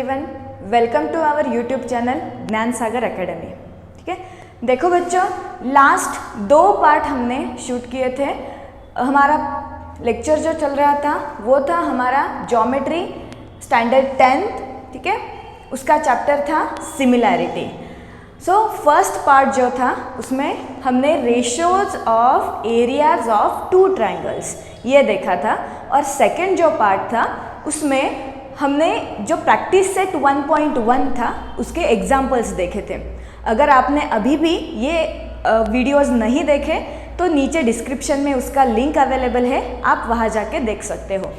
Everyone, welcome to our YouTube channel Gyan Sagar academy. ठीक है, देखो बच्चों, लास्ट 2 पार्ट हमने शूट किए थे। हमारा लेक्चर जो चल रहा था वो था हमारा ज्योमेट्री स्टैंडर्ड 10th। ठीक है, उसका चैप्टर था सिमिलैरिटी। फर्स्ट पार्ट जो था उसमें हमने ratios of areas of 2 triangles ये देखा था, और सेकंड जो पार्ट था उसमें हमने जो प्रैक्टिस सेट 1.1 था उसके एग्जाम्पल्स देखे थे। अगर आपने अभी भी ये वीडियोस नहीं देखे तो नीचे डिस्क्रिप्शन में उसका लिंक अवेलेबल है, आप वहाँ जाके देख सकते हो।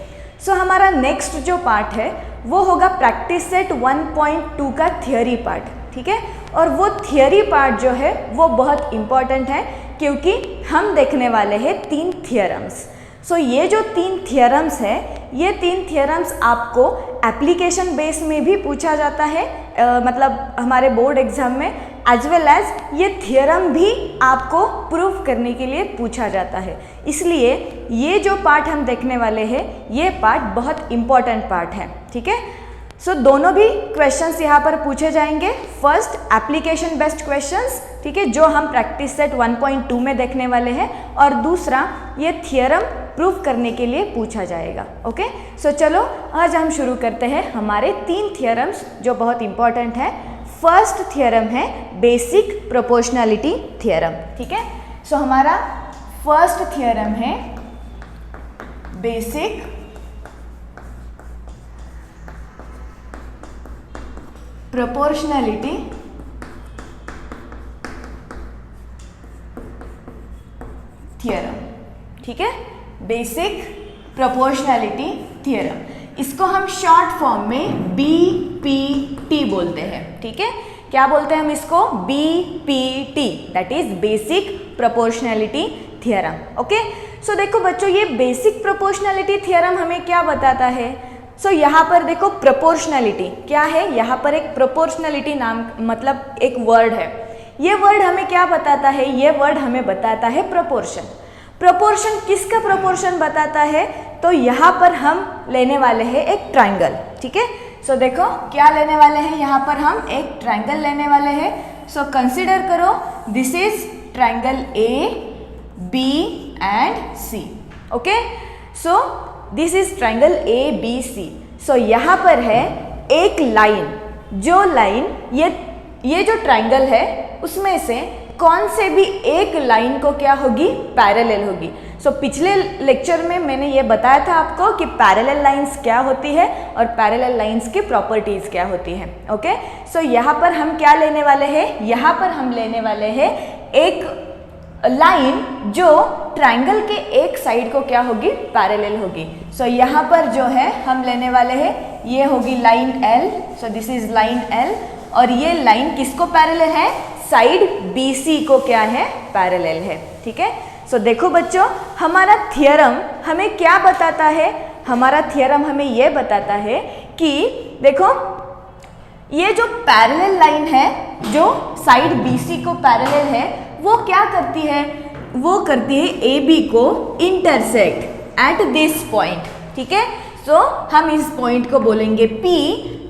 हमारा नेक्स्ट जो पार्ट है वो होगा प्रैक्टिस सेट 1.2 का थियोरी पार्ट। ठीक है, और वो थियोरी पार्ट जो है वो बहुत इम्पॉर्टेंट है क्योंकि हम देखने वाले हैं 3 थियरम्स। ये जो 3 थियरम्स है, ये 3 थियरम्स आपको एप्लीकेशन बेस में भी पूछा जाता है, मतलब हमारे बोर्ड एग्जाम में, एज वेल एज ये थियरम भी आपको प्रूव करने के लिए पूछा जाता है। इसलिए ये जो पार्ट हम देखने वाले हैं ये पार्ट बहुत इम्पॉर्टेंट पार्ट है। ठीक है, दोनों भी क्वेश्चंस यहाँ पर पूछे जाएंगे। फर्स्ट एप्लीकेशन बेस्ड क्वेश्चंस, ठीक है, जो हम प्रैक्टिस सेट 1.2 में देखने वाले हैं, और दूसरा ये थियरम प्रूव करने के लिए पूछा जाएगा। ओके, चलो आज हम शुरू करते हैं हमारे 3 थियरम्स जो बहुत इंपॉर्टेंट है। फर्स्ट थियरम है बेसिक प्रोपोर्शनैलिटी थियरम। ठीक है, हमारा फर्स्ट थियरम है बेसिक प्रोपोर्शनैलिटी थियरम। ठीक है, बेसिक प्रोपोर्शनैलिटी थियरम, इसको हम शॉर्ट फॉर्म में BPT बोलते हैं। ठीक है, क्या बोलते हैं हम इसको? BPT, that is basic proportionality theorem. Okay, देखो बच्चों, ये बेसिक प्रोपोर्शनैलिटी थियरम हमें क्या बताता है? यहाँ पर देखो प्रोपोर्शनैलिटी क्या है, यहाँ पर एक प्रोपोर्शनैलिटी नाम मतलब एक वर्ड है। ये वर्ड हमें क्या बताता है? ये वर्ड हमें बताता है प्रोपोर्शन। प्रोपोर्शन किसका प्रोपोर्शन बताता है? तो यहाँ पर हम लेने वाले हैं एक ट्राइंगल। ठीक है, देखो क्या लेने वाले हैं, यहाँ पर हम एक ट्राइंगल लेने वाले हैं। कंसिडर करो, this is triangle AB and C। Okay, this is triangle ABC। यहाँ पर है एक लाइन, जो लाइन ये जो ट्राइंगल है उसमें से कौन से भी एक लाइन को क्या होगी? पैरेलल होगी। पिछले लेक्चर में मैंने ये बताया था आपको कि पैरेलल लाइंस क्या होती है और पैरेलल लाइंस की प्रॉपर्टीज क्या होती हैं। ओके, यहाँ पर हम क्या लेने वाले हैं? यहाँ पर हम लेने वाले हैं एक लाइन जो ट्राइंगल के एक साइड को क्या होगी? पैरेलल होगी। यहाँ पर जो है हम लेने वाले हैं, ये होगी line L। This is line L, और ये लाइन किसको पैरेलल है? साइड BC को क्या है? पैरेलल है। ठीक है, देखो बच्चों, हमारा थियरम हमें क्या बताता है? हमारा थियरम हमें ये बताता है कि देखो, ये जो पैरेलल लाइन है जो साइड BC को पैरेलल है, वो क्या करती है? वो करती है AB को इंटरसेक्ट एट दिस पॉइंट। ठीक है, हम इस पॉइंट को बोलेंगे P,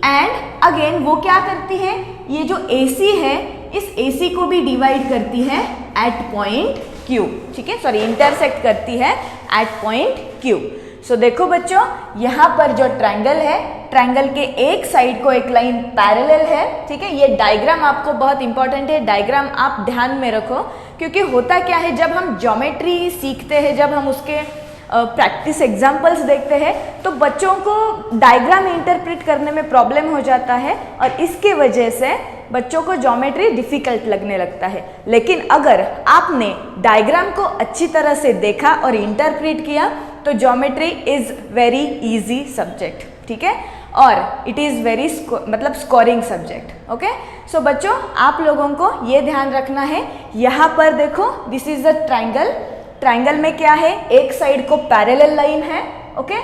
एंड अगेन वो क्या करती है? ये जो AC है इस AC को भी डिवाइड करती है एट पॉइंट Q। ठीक है, सॉरी, इंटरसेक्ट करती है एट पॉइंट Q। देखो बच्चों, यहाँ पर जो ट्राइंगल है, ट्राइंगल के एक साइड को एक लाइन पैरेलल है। ठीक है, ये डायग्राम आपको बहुत इंपॉर्टेंट है, डायग्राम आप ध्यान में रखो, क्योंकि होता क्या है, जब हम ज्योमेट्री सीखते हैं, जब हम उसके प्रैक्टिस एग्जाम्पल्स देखते हैं, तो बच्चों को डायग्राम इंटरप्रेट करने में प्रॉब्लम हो जाता है, और इसके वजह से बच्चों को ज्योमेट्री डिफिकल्ट लगने लगता है। लेकिन अगर आपने डायग्राम को अच्छी तरह से देखा और इंटरप्रेट किया तो geometry is very easy subject. ठीक है, और इट इज़ वेरी मतलब स्कोरिंग सब्जेक्ट। ओके, बच्चों, आप लोगों को ये ध्यान रखना है, यहाँ पर देखो, this is a triangle. Triangle में क्या है? एक साइड को पैरेलल लाइन है। ओके,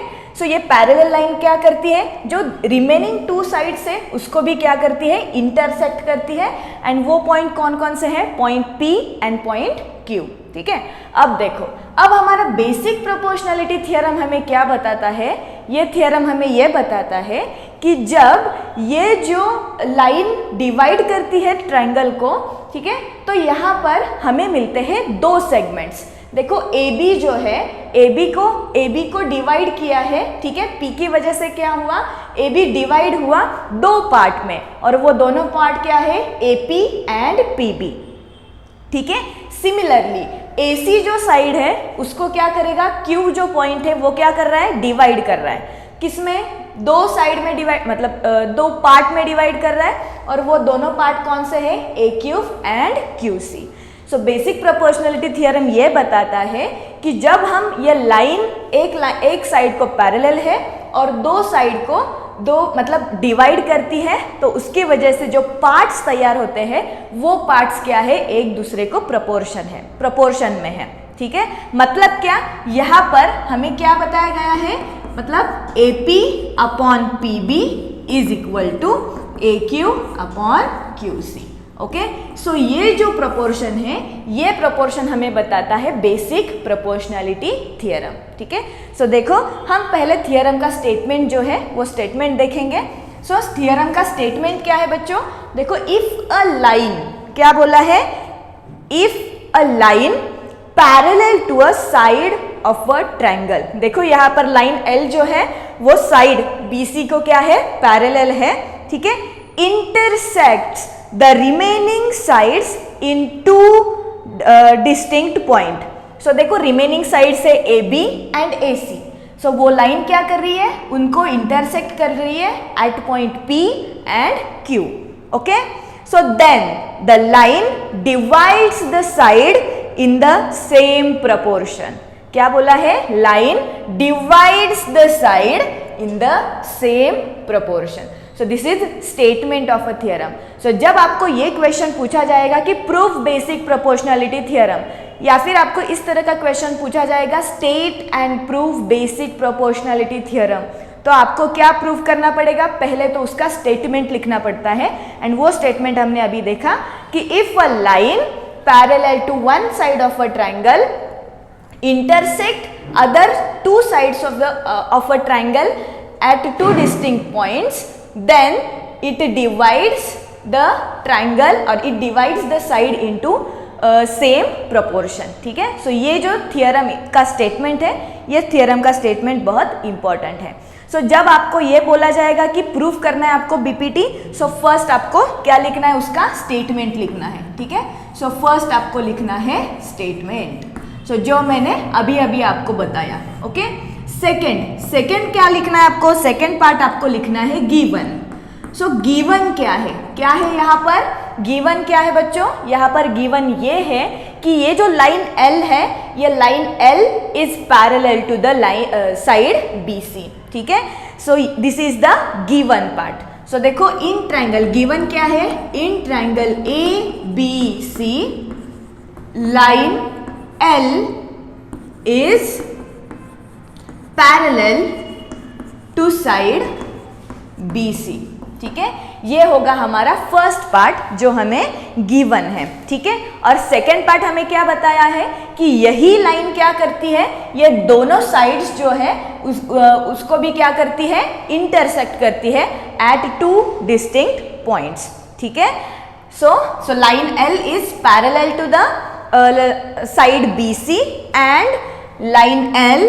ये पैरेलल लाइन क्या करती है? जो रिमेनिंग 2 साइड्स है उसको भी क्या करती है? इंटरसेक्ट करती है। एंड वो पॉइंट कौन कौन से हैं? Point P and point Q। ठीक है, अब देखो, अब हमारा बेसिक प्रोपोर्शनैलिटी थियरम हमें क्या बताता है? ये थियरम हमें ये बताता है कि जब ये जो लाइन डिवाइड करती है ट्रायंगल को, ठीक है, तो यहाँ पर हमें मिलते हैं दो सेगमेंट्स। देखो AB जो है, AB को डिवाइड किया है, ठीक है, P की वजह से क्या हुआ, AB डिवाइड हुआ दो पार्ट में, और वो दोनों पार्ट क्या है, AP एंड PB, ठीक है। सिमिलरली AC जो साइड है उसको क्या करेगा, Q जो पॉइंट है वो क्या कर रहा है, डिवाइड कर रहा है, किसमें, दो साइड में डिवाइड, मतलब दो पार्ट में डिवाइड कर रहा है, और वो दोनों पार्ट कौन से हैं, AQ and QC। So basic proportionality theorem ये बताता है कि जब हम ये लाइन एक साइड को पैरेलल है और दो साइड को मतलब डिवाइड करती है, तो उसकी वजह से जो पार्ट्स तैयार होते हैं वो पार्ट्स क्या है, एक दूसरे को प्रोपोर्शन में है, ठीक है। मतलब क्या, यहाँ पर हमें क्या बताया गया है, मतलब AP upon PB is equal to AQ upon QC। Okay, so ये जो प्रोपोर्शन है, ये प्रोपोर्शन हमें बताता है बेसिक प्रोपोर्शनलिटी थ्योरम, ठीक है। सो देखो, हम पहले थ्योरम का स्टेटमेंट जो है वो स्टेटमेंट देखेंगे। सो थ्योरम का स्टेटमेंट क्या है बच्चों, देखो, इफ अ लाइन, क्या बोला है, if a line parallel to a side of a triangle. देखो यहाँ पर लाइन L जो है वो साइड BC को क्या है, पैरेलल है, ठीक है, intersects the remaining sides in two distinct point। so देखो, remaining sides है AB and AC। so वो लाइन क्या कर रही है, उनको इंटरसेक्ट कर रही है at point P and Q। okay, so then the line divides the side in the same proportion। क्या बोला है, line divides the side in the same proportion। So this is statement of a theorem. सो जब आपको ये question पूछा जाएगा कि प्रूफ बेसिक प्रोपोर्शनलिटी थ्योरम, या फिर आपको इस तरह का क्वेश्चन पूछा जाएगा state and proof basic proportionality theorem, तो आपको क्या प्रूफ करना पड़ेगा, पहले तो उसका स्टेटमेंट लिखना पड़ता है। एंड वो स्टेटमेंट हमने अभी देखा कि if a line parallel to one side of a triangle intersect other two sides of a triangle at two distinct points, then it divides the triangle or it divides the side into same proportion, ठीक है। सो ये जो theorem का statement है, ये theorem का statement बहुत important है। सो जब आपको ये बोला जाएगा कि प्रूफ करना है आपको BPT, सो फर्स्ट आपको क्या लिखना है, उसका स्टेटमेंट लिखना है, ठीक है। सो फर्स्ट आपको लिखना है स्टेटमेंट, सो जो मैंने अभी अभी आपको बताया, ओके। सेकेंड क्या लिखना है आपको, सेकेंड पार्ट आपको लिखना है गिवन। सो गिवन क्या है यहाँ पर, गिवन क्या है बच्चों, यहाँ पर गिवन ये है कि ये जो लाइन L है, ये line L is parallel to the line side BC, ठीक है। So this is the given part. So देखो, इन ट्रायंगल गिवन क्या है, in triangle ABC line L is parallel to side BC, ठीक है। ये होगा हमारा फर्स्ट पार्ट जो हमें गिवन है, ठीक है। और सेकेंड पार्ट हमें क्या बताया है कि यही लाइन क्या करती है, ये दोनों साइड्स जो है उसको भी क्या करती है, इंटरसेक्ट करती है एट टू डिस्टिंक्ट पॉइंट्स, ठीक है। So line L is parallel to the side BC and line L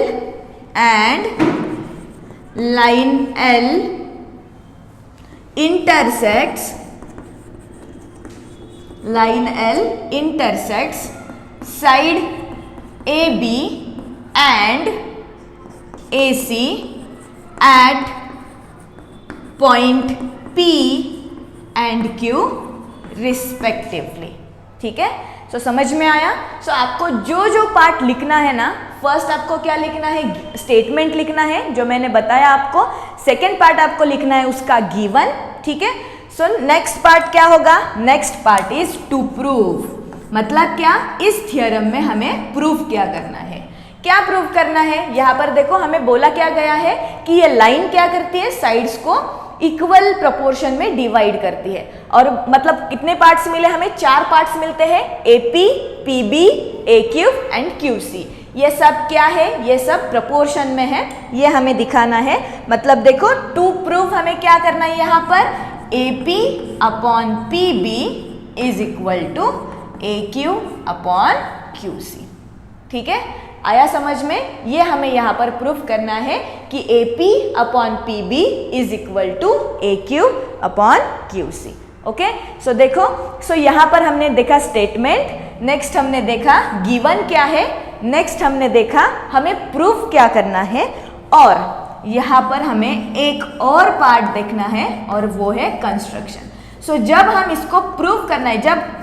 intersects side AB and AC at point P and Q respectively, ठीक है। सो समझ में आया। सो आपको जो पार्ट लिखना है ना, फर्स्ट आपको क्या लिखना है, स्टेटमेंट लिखना है जो मैंने बताया आपको। सेकेंड पार्ट आपको लिखना है उसका गिवन, ठीक है। सो नेक्स्ट पार्ट क्या होगा, next part is to prove. मतलब क्या, इस थियरम में हमें प्रूफ क्या करना है, क्या प्रूफ करना है। यहाँ पर देखो, हमें बोला क्या गया है कि ये लाइन क्या करती है, साइड्स को इक्वल प्रोपोर्शन में डिवाइड करती है। और मतलब कितने पार्ट्स मिले हमें, 4 पार्ट्स मिलते हैं, AP, PB, AQ and QC। ये सब क्या है, ये सब प्रपोर्शन में है, ये हमें दिखाना है। मतलब देखो टू प्रूव हमें क्या करना है यहाँ पर, AP upon PB is equal to AQ upon QC। ठीक है, आया समझ में? ये हमें यहाँ पर प्रूफ करना है कि AP upon PB is equal to AQ upon QC। Okay, so देखो, सो यहाँ पर हमने देखा स्टेटमेंट, नेक्स्ट हमने देखा गिवन क्या है, नेक्स्ट हमने देखा हमें प्रूफ क्या करना है, और यहाँ पर हमें एक और पार्ट देखना है और वो है कंस्ट्रक्शन। सो जब हम इसको प्रूव करना है,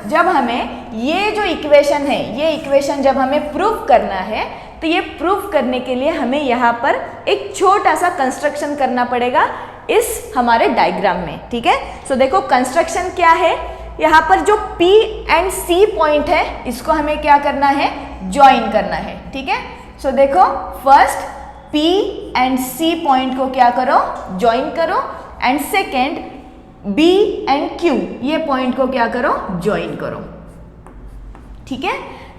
जब हमें ये जो इक्वेशन है, ये इक्वेशन जब हमें प्रूव करना है, तो ये प्रूव करने के लिए हमें यहाँ पर एक छोटा सा कंस्ट्रक्शन करना पड़ेगा इस हमारे डायग्राम में। ठीक है, सो देखो कंस्ट्रक्शन क्या है, यहाँ पर जो P एंड C पॉइंट है इसको हमें क्या करना है, ज्वाइन करना है। ठीक है, सो देखो first P and C point को क्या करो, ज्वाइन करो, and second B and Q ये पॉइंट को क्या करो, ज्वाइन करो। ठीक है,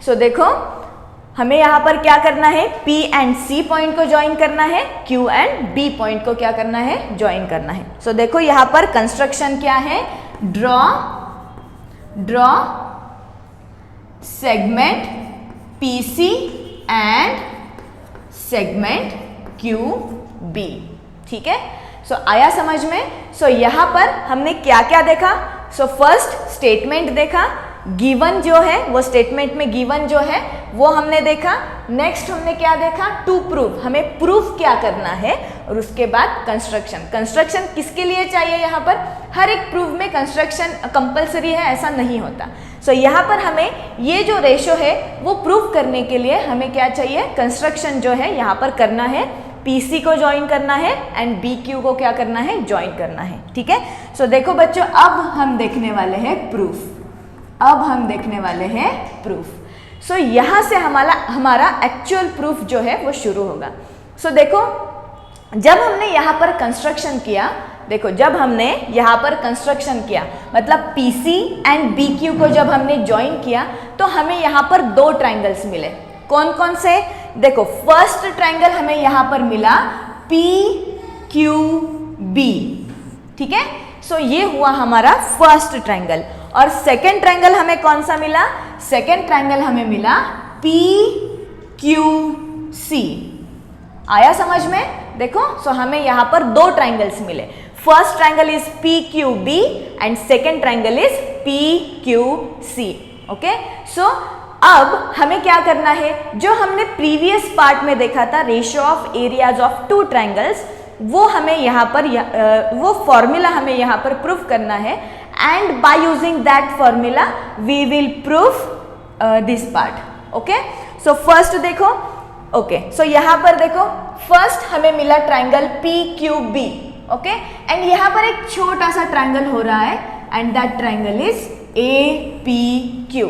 सो देखो हमें यहाँ पर क्या करना है, P एंड C पॉइंट को ज्वाइन करना है, Q एंड B पॉइंट को क्या करना है, ज्वाइन करना है। सो देखो यहाँ पर कंस्ट्रक्शन क्या है, draw segment PC and segment QB। ठीक है, सो आया समझ में? सो यहाँ पर हमने क्या क्या देखा, सो फर्स्ट स्टेटमेंट देखा, गिवन जो है वो स्टेटमेंट में गिवन जो है वो हमने देखा, नेक्स्ट हमने क्या देखा, टू प्रूव, हमें प्रूफ क्या करना है, और उसके बाद कंस्ट्रक्शन किसके लिए चाहिए, यहाँ पर हर एक प्रूफ में कंस्ट्रक्शन कंपलसरी है ऐसा नहीं होता। सो यहाँ पर हमें ये जो रेशो है वो प्रूफ करने के लिए हमें क्या चाहिए, कंस्ट्रक्शन जो है यहाँ पर करना है, PC को ज्वाइन करना है एंड BQ को क्या करना है, ज्वाइन करना है। ठीक है, सो देखो बच्चों अब हम देखने वाले हैं प्रूफ, अब हम देखने वाले हैं प्रूफ। सो यहाँ से हमारा एक्चुअल प्रूफ जो है वो शुरू होगा। सो देखो जब हमने यहाँ पर कंस्ट्रक्शन किया, देखो जब हमने यहाँ पर कंस्ट्रक्शन किया मतलब PC एंड BQ को जब हमने ज्वाइन किया तो हमें यहाँ पर दो ट्राइंगल्स मिले। कौन कौन से, देखो फर्स्ट ट्राइंगल हमें यहाँ पर मिला PQB। ठीक है, सो ये हुआ हमारा फर्स्ट ट्राइंगल, और सेकेंड ट्राइंगल हमें कौन सा मिला, सेकेंड ट्राइंगल हमें मिला PQC। आया समझ में? देखो सो हमें यहाँ पर दो ट्राइंगल्स मिले, first triangle is PQB and second triangle is PQC। Okay, so अब हमें क्या करना है, जो हमने प्रीवियस पार्ट में देखा था ratio of areas of two triangles, वो हमें यहाँ पर वो फॉर्मूला हमें यहाँ पर प्रूफ करना है, and by using that formula we will proof this part. Okay, so first देखो, ओके सो यहाँ पर देखो फर्स्ट हमें मिला ट्राइंगल PQB। ओके, एंड यहाँ पर एक छोटा सा ट्राइंगल हो रहा है and that triangle is APQ।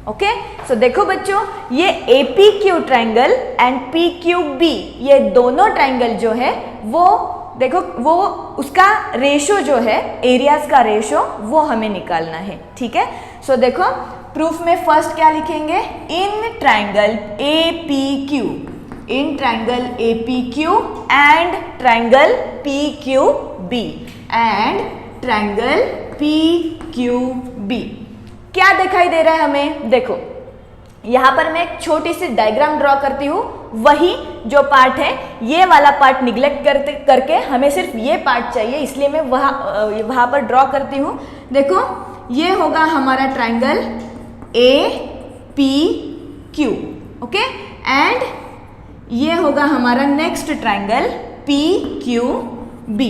Okay, so देखो बच्चों ये APQ ट्राइंगल एंड PQB ये दोनों ट्राइंगल जो है वो देखो वो उसका रेशो जो है एरियाज का रेशो वो हमें निकालना है। ठीक है, सो देखो प्रूफ में फर्स्ट क्या लिखेंगे, in triangle APQ, in triangle APQ and triangle PQB and triangle PQB क्या दिखाई दे रहा है हमें, देखो यहाँ पर मैं एक छोटी सी डायग्राम ड्रॉ करती हूँ, वही जो पार्ट है ये वाला पार्ट निग्लेक्ट करके हमें सिर्फ ये पार्ट चाहिए, इसलिए मैं वहाँ पर ड्रॉ करती हूँ। देखो ये होगा हमारा ट्राइंगल APQ। ओके, एंड ये होगा हमारा नेक्स्ट ट्राइंगल PQB।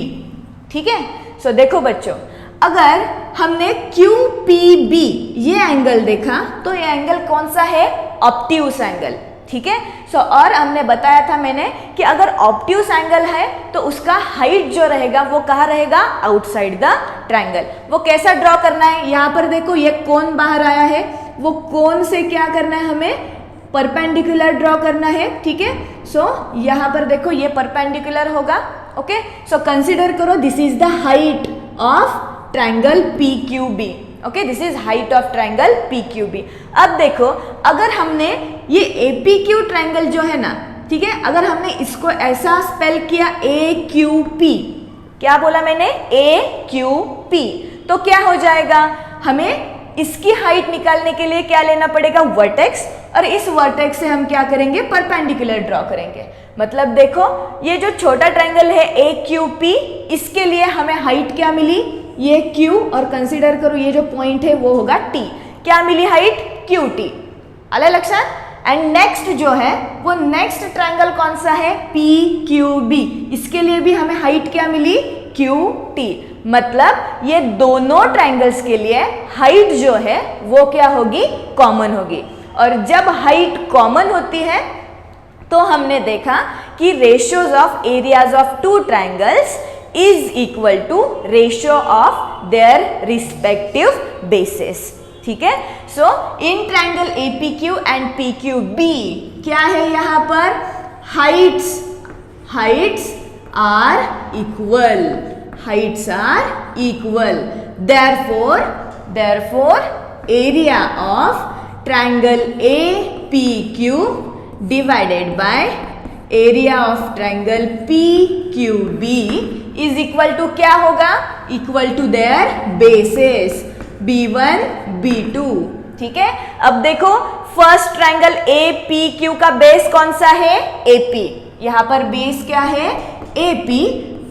ठीक है, सो देखो बच्चों अगर हमने QPB ये एंगल देखा तो ये एंगल कौन सा है, ऑब्ट्यूस एंगल। ठीक है, सो और हमने बताया था मैंने कि अगर ऑब्ट्यूस एंगल है तो उसका हाइट जो रहेगा वो कहाँ रहेगा, आउटसाइड द ट्राइंगल। वो कैसा ड्रॉ करना है, यहाँ पर देखो ये कोन बाहर आया है, वो कोन से क्या करना है, हमें परपेंडिकुलर ड्रॉ करना है। ठीक है, सो यहाँ पर देखो ये परपेंडिकुलर होगा। ओके, सो कंसिडर करो this is the height of triangle PQB। Okay, this is height of triangle PQB। अब देखो, अगर हमने ये APQ ट्रायंगल जो है ना, ठीक है, अगर हमने इसको ऐसा स्पेल किया AQP, क्या बोला मैंने, AQP, तो क्या हो जाएगा, हमें इसकी हाइट निकालने के लिए क्या लेना पड़ेगा, वर्टेक्स, और इस वर्टेक्स से हम क्या करेंगे, परपेंडिकुलर ड्रॉ करेंगे। मतलब देखो, ये जो छोटा ट्रायंगल है AQP, इसके लिए हमें हाइट क्या मिली, ये Q, और कंसीडर करो ये जो पॉइंट है वो होगा T, क्या मिली हाइट, QT, आले लक्षात। एंड नेक्स्ट जो है वो नेक्स्ट ट्रायंगल कौन सा है, PQB, इसके लिए भी हमें हाइट क्या मिली, QT। मतलब ये दोनों ट्रायंगल्स के लिए हाइट जो है वो क्या होगी, कॉमन होगी। और जब हाइट कॉमन होती है तो हमने देखा कि ratios of areas of two triangles is equal to ratio of their respective bases. ठीक है, so in triangle APQ and PQB क्या है, यहां पर heights are equal, heights are equal, therefore area of triangle APQ divided by area of triangle PQB is equal to क्या होगा, equal to their bases B1 B2। ठीक है, अब देखो फर्स्ट ट्रायंगल APQ का बेस कौन सा है, AP, यहां पर बेस क्या है, AP,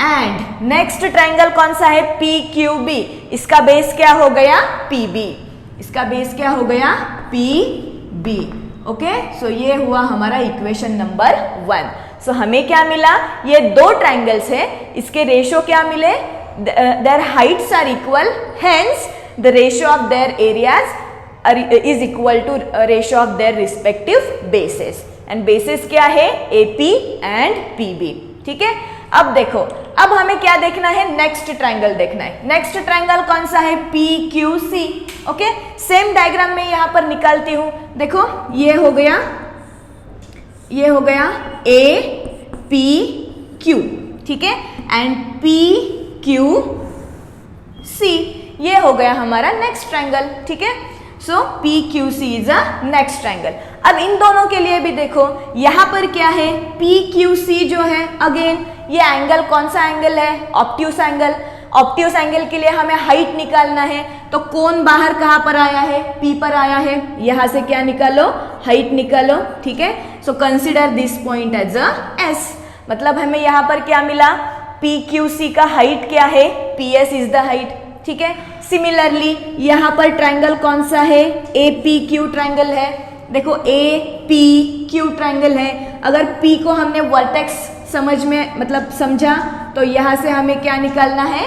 एंड नेक्स्ट ट्रायंगल कौन सा है, PQB, इसका बेस क्या हो गया, PB, इसका बेस क्या हो गया, PB। ओके, सो ये हुआ हमारा इक्वेशन नंबर 1। सो हमें क्या मिला, ये दो ट्रायंगल्स है, इसके रेशियो क्या मिले, their heights are equal, hence the ratio of their areas is equal to ratio of their respective basis, and basis क्या है, AP एंड PB। ठीक है, अब देखो, अब हमें क्या देखना है, नेक्स्ट ट्रायंगल देखना है। नेक्स्ट ट्रायंगल कौन सा है, PQC। ओके, सेम डायग्राम में यहां पर निकालती हूं, देखो ये हो गया APQ, ठीक है, एंड PQC, ये हो गया हमारा नेक्स्ट ट्रायंगल। ठीक है, सो PQC is a next triangle. अब इन दोनों के लिए भी देखो, यहां पर क्या है, PQC जो है, अगेन ये एंगल कौन सा एंगल है, ऑब्ट्यूस एंगल। ऑब्ट्यूस एंगल के लिए हमें हाइट निकालना है, तो कोण बाहर कहां पर आया है, P पर आया है, यहां से क्या निकालो, हाइट निकालो। ठीक है, so consider this point as a S। मतलब हमें यहां पर क्या मिला, PQC का हाइट क्या है, PS इज द हाइट। ठीक है, सिमिलरली यहां पर ट्रायंगल कौन सा है, APQ ट्रायंगल है। देखो APQ ट्रायंगल है, अगर P को हमने वर्टेक्स समझ में मतलब समझा, तो यहां से हमें क्या निकालना है,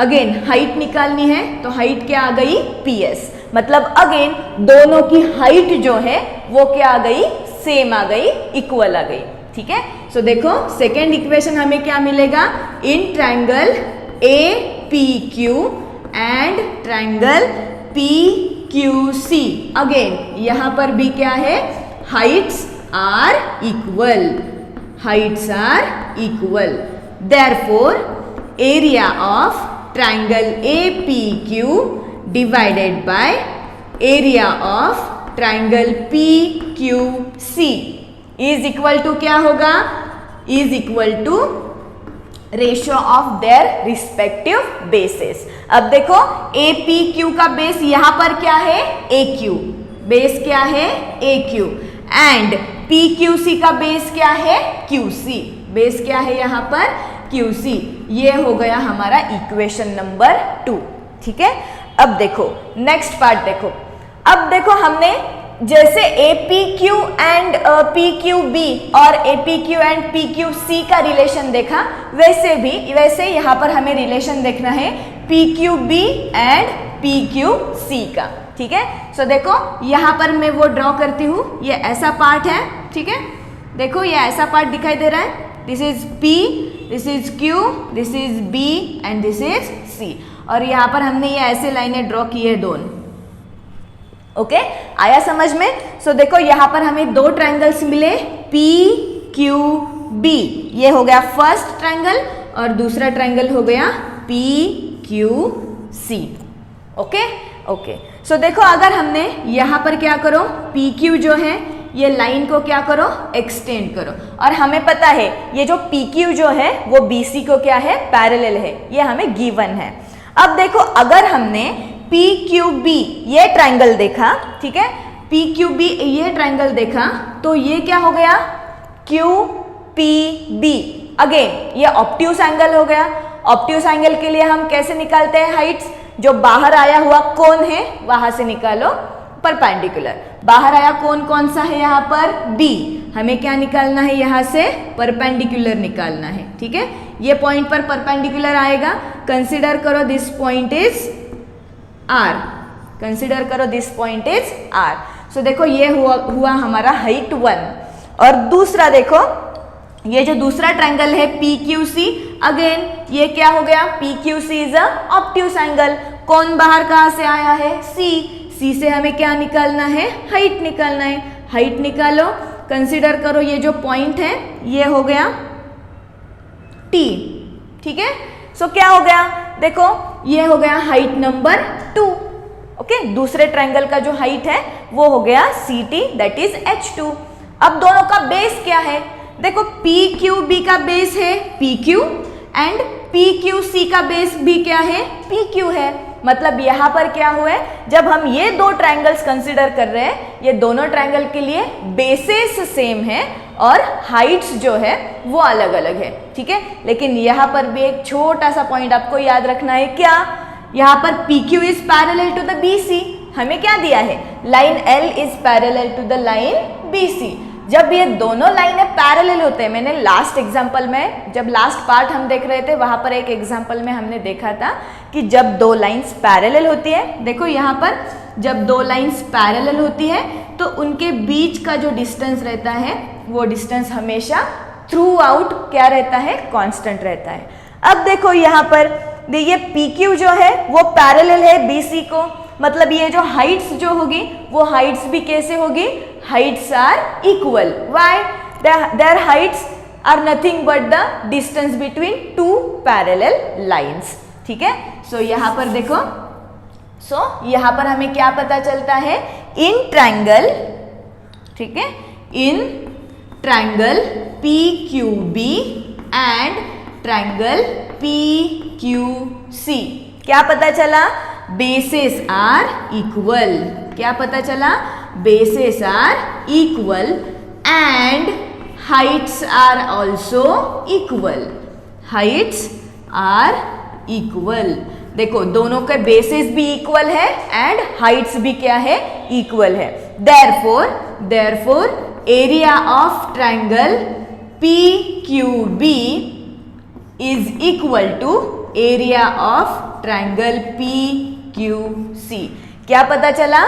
अगेन हाइट निकालनी है, तो हाइट क्या आ गई, PS। मतलब अगेन दोनों की हाइट जो है वो क्या आ गई, सेम आ गई, इक्वल आ गई। ठीक है, सो देखो सेकेंड इक्वेशन हमें क्या मिलेगा, in triangle APQ and triangle PQC, again यहां पर भी क्या है, heights are equal, heights are equal, therefore area of triangle APQ divided by area of triangle PQC is equal to क्या होगा, is equal to ratio of their respective basis. अब देखो APQ का बेस यहां पर क्या है, AQ, बेस क्या है, AQ, एंड PQC का बेस क्या है, QC, बेस क्या है यहां पर, QC। ये हो गया हमारा इक्वेशन नंबर 2। ठीक है, अब देखो नेक्स्ट पार्ट देखो। अब देखो हमने जैसे APQ एंड PQB और APQ एंड PQC का रिलेशन देखा, वैसे यहाँ पर हमें रिलेशन देखना है PQB एंड PQC का। ठीक है, सो देखो यहाँ पर मैं वो ड्रॉ करती हूँ, ये ऐसा पार्ट है। ठीक है, देखो ये ऐसा पार्ट दिखाई दे रहा है, this is P, this is Q, this is B and this is C, और यहाँ पर हमने ये ऐसे लाइनें ड्रॉ की है दोनों। ओके, आया समझ में। सो देखो यहाँ पर हमें दो ट्रायंगल्स मिले, PQB, ये हो गया फर्स्ट ट्रायंगल, और दूसरा ट्रायंगल हो गया PQC। Okay okay. सो देखो अगर हमने यहाँ पर क्या करो, पी क्यू जो है ये लाइन को क्या करो, एक्सटेंड करो, और हमें पता है ये जो पी क्यू जो है वो बी सी को क्या है, पैरेलल है, ये हमें गिवन है। अब देखो अगर हमने पी क्यू बी ये ट्रायंगल देखा, ठीक है, पी क्यू बी ये ट्रायंगल देखा, तो ये क्या हो गया, क्यू पी बी। अगेन ये ऑब्ट्यूस एंगल हो गया। ऑब्ट्यूस एंगल के लिए हम कैसे निकालते हैं हाइट्स, जो बाहर आया हुआ कोण है वहां से निकालो परपेंडिकुलर। बाहर आया कोण कौन सा है यहाँ पर, बी, हमें क्या निकालना है यहाँ से, परपेंडिकुलर निकालना है, ठीक है। ये पॉइंट पर परपेंडिकुलर आएगा, कंसिडर करो this point is R, consider करो this point is R. So देखो ये हुआ हमारा हाइट 1। और दूसरा देखो ये जो दूसरा ट्रायंगल है पी क्यू सी, अगेन ये क्या हो गया, P Q C is a obtuse angle. कौन बाहर कहाँ से आया है, सी, सी से हमें क्या निकालना है, हाइट निकालना है। हाइट निकालो, कंसिडर करो ये जो पॉइंट है ये हो गया टी, ठीक है। सो क्या हो गया, देखो ये हो गया हाइट नंबर 2, ओके। दूसरे ट्रायंगल का जो हाइट है वो हो गया C T, that is H2। अब दोनों का बेस क्या है, देखो पी क्यू बी का बेस है P Q and P Q C का बेस भी क्या है, पी क्यू है। मतलब यहाँ पर क्या हुआ है, जब हम ये दो ट्रायंगल्स कंसिडर कर रहे हैं, ये दोनों ट्रायंगल के लिए बेसेस सेम है और हाइट्स जो है वो अलग अलग है, ठीक है। लेकिन यहाँ पर भी एक छोटा सा पॉइंट आपको याद रखना है, क्या, यहाँ पर P Q is parallel to the B C, हमें क्या दिया है, line L is parallel to the line B C. जब ये दोनों लाइनें पैरेलल होते हैं, मैंने लास्ट एग्जाम्पल में, जब लास्ट पार्ट हम देख रहे थे वहां पर एक एग्जाम्पल में हमने देखा था कि जब दो लाइंस पैरेलल होती है, देखो यहाँ पर जब दो लाइंस पैरेलल होती है तो उनके बीच का जो डिस्टेंस रहता है वो डिस्टेंस हमेशा थ्रू आउट क्या रहता है, कांस्टेंट रहता है। अब देखो यहाँ पर ये पी क्यू जो है वो पैरेलल है बी सी को, मतलब ये जो हाइट्स जो होगी वो हाइट्स भी कैसे होगी, heights are equal. Why, their heights are nothing but the distance between two parallel lines, ठीक है। सो यहाँ पर देखो, यहाँ पर हमें क्या पता चलता है, इन ट्रायंगल, ठीक है, in triangle P Q B and triangle P Q C क्या पता चला, बेसेस आर इक्वल। क्या पता चला, bases are equal and heights are also equal. Heights are equal, देखो दोनों के बेसेस भी इक्वल है एंड हाइट्स भी क्या है, इक्वल है। Therefore area of triangle P Q B is equal to area of triangle P Q C. क्या पता चला,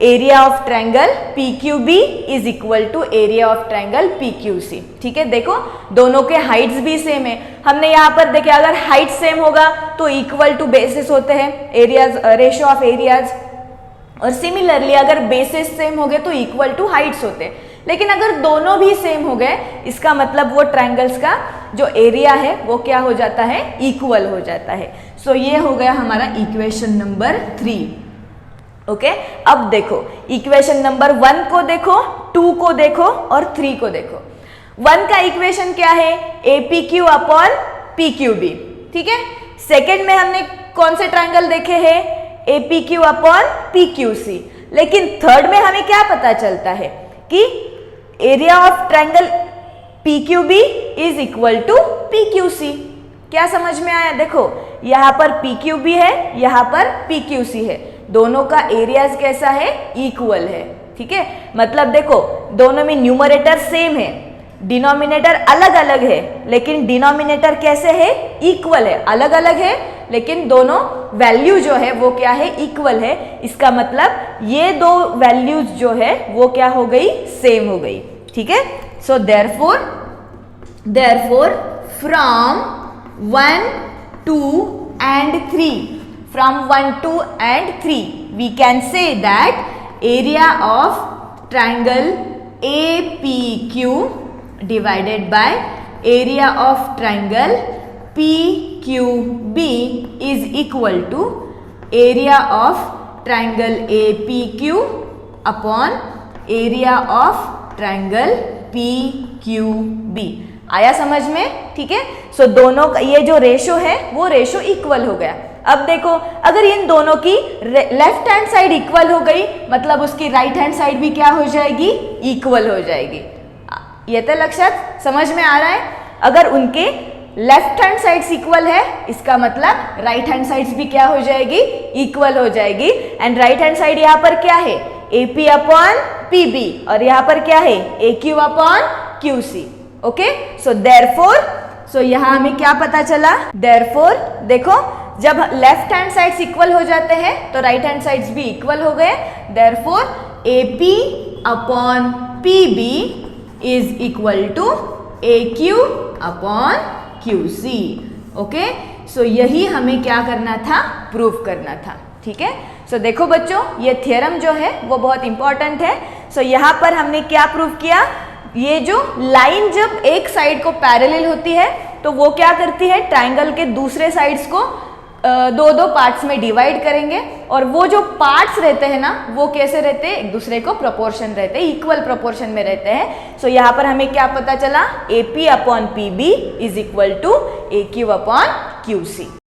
area of triangle P Q B is equal to area of triangle P Q C, ठीक है। देखो दोनों के Heights भी same है, हमने यहाँ पर देखे अगर हाइट सेम होगा तो इक्वल टू बेसिस होते हैं, एरियाज, रेशियो ऑफ एरियाज, और सिमिलरली अगर बेसिस सेम हो गए तो इक्वल टू हाइट्स होते हैं। लेकिन अगर दोनों भी सेम हो गए, इसका मतलब वो ट्रायंगल्स का जो एरिया है वो क्या हो जाता है, इक्वल हो जाता है। सो ये हो गया हमारा इक्वेशन नंबर 3, ओके। अब देखो इक्वेशन नंबर 1 को देखो, 2 को देखो और 3 को देखो। 1 का इक्वेशन क्या है, A P Q upon P Q B, ठीक है। सेकेंड में हमने कौन से ट्रायंगल देखे हैं, A P Q upon P Q C. लेकिन थर्ड में हमें क्या पता चलता है कि area of triangle P Q B is equal to P Q C. क्या समझ में आया, देखो यहाँ पर पी क्यू बी है, यहाँ पर पी क्यू सी है, दोनों का एरियाज कैसा है, इक्वल है, ठीक है। मतलब देखो दोनों में न्यूमरेटर सेम है, डिनोमिनेटर अलग अलग है, लेकिन डिनोमिनेटर कैसे है, इक्वल है। अलग अलग है लेकिन दोनों वैल्यू जो है वो क्या है, इक्वल है। इसका मतलब ये दो वैल्यूज जो है वो क्या हो गई, सेम हो गई, ठीक है। So therefore from 1, 2 and 3, from 1, 2 and 3 we can say that area of triangle APQ divided by area of triangle PQB is equal to area of triangle A P Q upon area of triangle P Q B. आया समझ में? ठीक है। सो दोनों का ये जो ratio है वो रेशो इक्वल हो गया। अब देखो, अगर इन दोनों की लेफ्ट हैंड साइड इक्वल हो गई, मतलब उसकी राइट हैंड साइड भी क्या हो जाएगी? इक्वल हो जाएगी। ये तो लक्षात समझ में आ रहा है? अगर उनके लेफ्ट हैंड साइड्स इक्वल है, इसका मतलब राइट हैंड साइड्स भी क्या हो जाएगी? इक्वल हो जाएगी। एंड राइट हैंड साइड यहाँ पर क्या है? AP अपॉन PB, और यहाँ पर क्या है? AQ upon QC। Okay, so therefore, so यहाँ हमें क्या पता चला? देयरफॉर देखो, जब लेफ्ट हैंड साइड्स इक्वल हो जाते हैं तो राइट हैंड साइड्स भी इक्वल हो गए। Therefore AP upon PB is equal to AQ upon QC। Okay, so यही हमें क्या करना था? प्रूव करना था। ठीक है। सो देखो बच्चों, ये थ्योरम जो है वो बहुत इंपॉर्टेंट है। सो यहाँ पर हमने क्या प्रूव किया? ये जो लाइन जब एक साइड को पैरेलल होती है तो वो क्या करती है? ट्राइंगल के दूसरे साइड्स को दो दो पार्ट्स में डिवाइड करेंगे, और वो जो पार्ट्स रहते हैं ना, वो कैसे रहते हैं? एक दूसरे को प्रोपोर्शन रहते हैं, इक्वल प्रोपोर्शन में रहते हैं। सो यहाँ पर हमें क्या पता चला? AP upon PB is equal to AQ upon QC।